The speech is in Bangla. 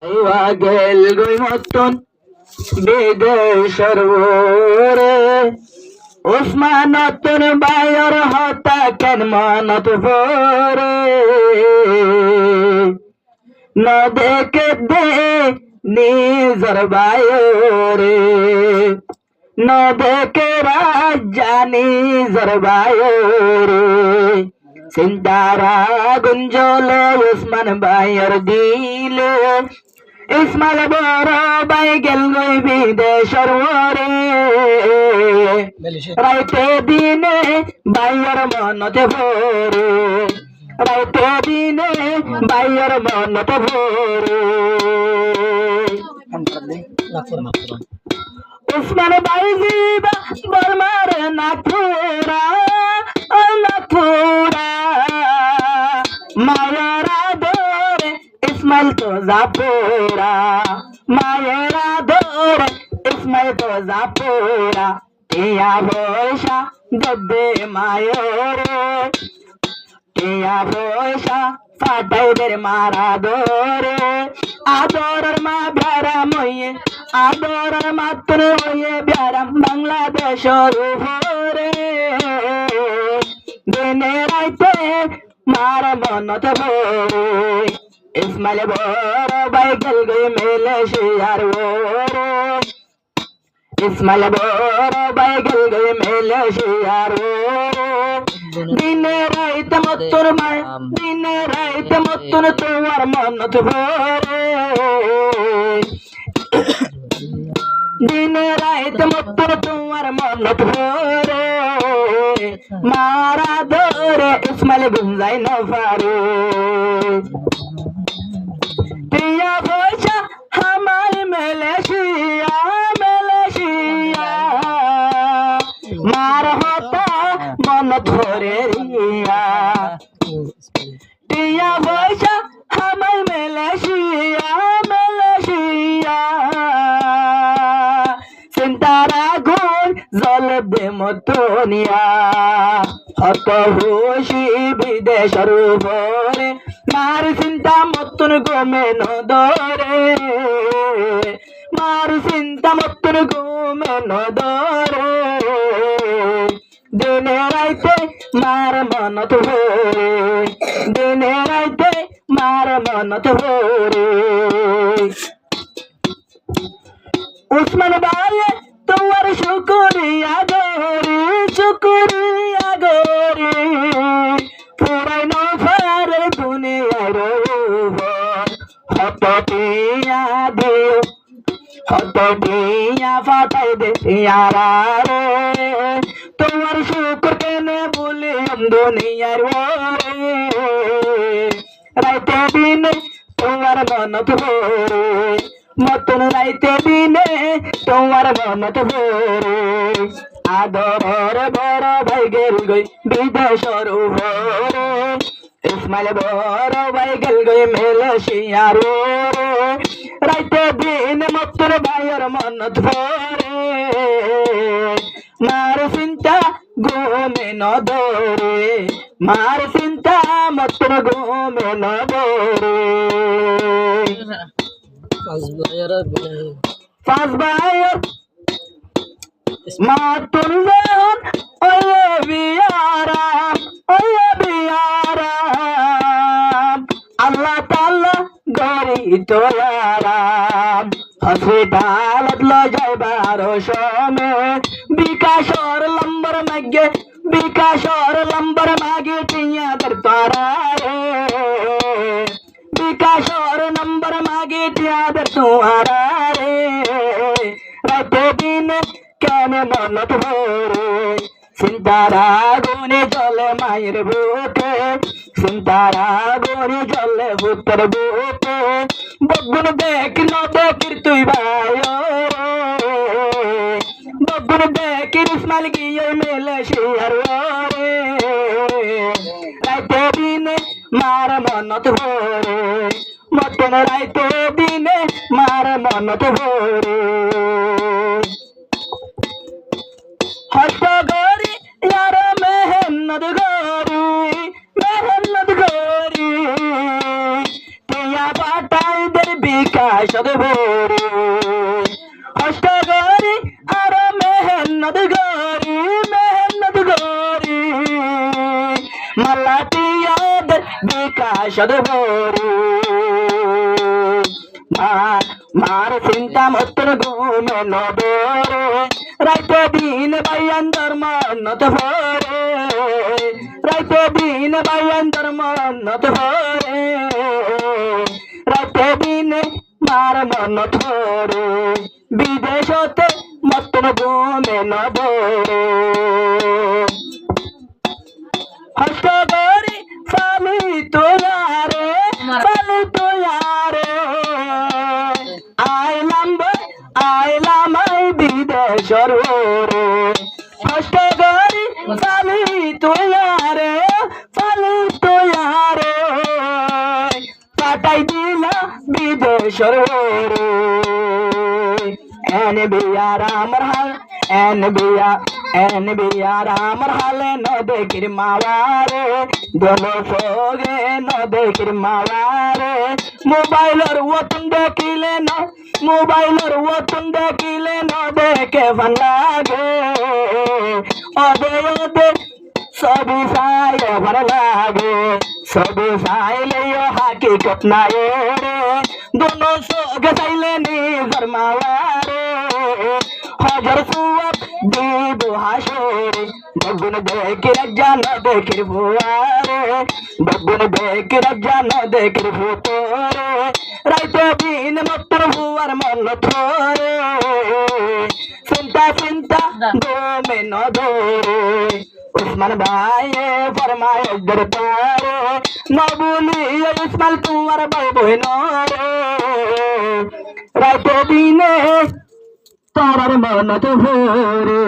গেল গই মতন বিদেশের ওরে ওসমানতন বায়র হতা কেন মানত ভরে ন দেখে দে নিজর বায়রে ন দেখে রাজা নিজর বায়রে সিন্দারা গুঞ্জলে ওসমান বায়র দিলে ইসমাইল বড় বাই গেল গই বিদেশের ওরে রাইতে দিনে বাইয়ের মনতে ভরে রাইতে দিনে বাইয়ের মনতে ভরে উসমান বাই জিবা বলমার নাথুরা নাথুরা মায়েরা দরে ইসমাইল তো জাপুরা মায়েরা দরে ইসমাইল তো জাপুরা টিয়া পয়সা দে মায়েরে টিয়া পয়সা ফাটাই দের মারা দরে আদরের মা ব্যারাম হইয়ে আদরের মাত্র হইয়ে ব্যারাম বাংলাদেশের উপরে দিনে রাইতে মার মনত ভরে ইসমাইল বড় বাই গেল গই মালয়েশিয়ার ওরে ইসমাইল বড় বাই গেল গই মালয়েশিয়ার ওরে দিনে রাইতে মতন মায় দিনে রাইতে মতন তোমার মনত ভরে দিনে রাইতে মতন তোমার মনত ভরে মারা ধরে ইসমাইল গুঞ্জাই না পারে টিয়া পয়সা আমার মালয়েশিয়া মালয়েশিয়া মার হতা মনত ভরে রিয়া টিয়া পয়সা আমার মালয়েশিয়া মালয়েশিয়া চিন্তারা গুণ জলে দে মতনিয়া হত খুশি বিদেশের উপরে মার চিন্তা মতন গমে নদরে মার চিন্তা মতন গমে নদরে দিনে রাইতে মার মনত ভরে দিনে রাইতে মার মনত ভরে উসমান ভাই তোমার শুকরিয়া গরি শুকরিয়া গরি পুরাই নফার দুনিয়ার হত টিয়া দিও হত টিয়া ফাটাই দে ইয়ারা রে তোমার শুকর কেনে বলি দুনিয়ার ওরে রাইতে দিনে তোমার মনত ভরে মতন রাইতে দিনে তোমার মনত ভরে আদরের বড় ভাই গেল গই বিদেশের উপরে ইসমাইল বড় ভাই গেল গই মালয়েশিয়ার ওরে রাইতে দিন মতন ভাইয়ের মনত ভরে মার চিন্তা ঘুমে ন ধরে মার চিন্তা মতন ঘুমে ন ধরে পাঁচ ভাইয়ের মাতুল বেহন ওয়ে বিয়ারাম আল্লাহ তাআলা গরি তোলারাম হসপিটালত ল যাইবার সময় বিকাশর লম্বর মাগে টিয়া দের তারা বিকাশর নম্বর মাগে টিয়া দের তোমারা রে রাতে দিনে কেন মনত ভরে চিন্তারা গুনে জলে মায়ের বুকে চিন্তারা গুনে জলে ভূতের বুকে বগুন দেখ ন দেখির তুই ভাই বগুন দেখির ইসমাইল গিয়ে মালয়েশিয়ার ওরে রাতে দিনে মার মনত ভরে মতন রাইতে দিনে মার মনত ভরে হত গরি ইয়ার মেহনত গরি টিয়া পাটাই দের বিকা বিকাশত ভরে কষ্ট করি আর মেহনত করি মালাটিয়াদের বিকাশত ভরে মার চিন্তা মতন ঘুমে নদরে রাইতে দিন বাইয়ান ধর্ম নত ভরে রাইতে দিন বাইয়ান ধর্ম নত ভরে রাইতে দিন মার মন ধরে বিদেশতে মতন ঘুমে নদরে হস্ত করি ফালি তোয়ারে আইলাম বিদেশর রে কষ্ট করি ফালি তোয়ারে পাঠাই দিলা বিদেশর রে এন বিয়ার আমার হাল এন বিয়ার আমার হালে ন দেখির মাওয়ারে দোল সোগে ন দেখির মাওয়ারে মোবাইলের ওতন দেখিলে ন দেখে ভাল লাগে ওদে সবই সাই ভাল লাগে সবই সাইলে হাকিকত নাই রে দোনো সোগে সাইলে নিজর মাওয়ারে হাজার সুয়াব দিব হাসরে বগুন দেখি রাজা ন দেখির ভুয়ারে বগুন দেখি রাজা ন দেখির ভুতরে রাইতে দিন মতর ভুয়ার মন থরে চিন্তা ঘুমে ন ধরে উসমান ভাই ফরমায় দরবারে ন বলি উসমান তোমার ভাই বহিন রে রাইতে দিনে তারার মন তো ভরে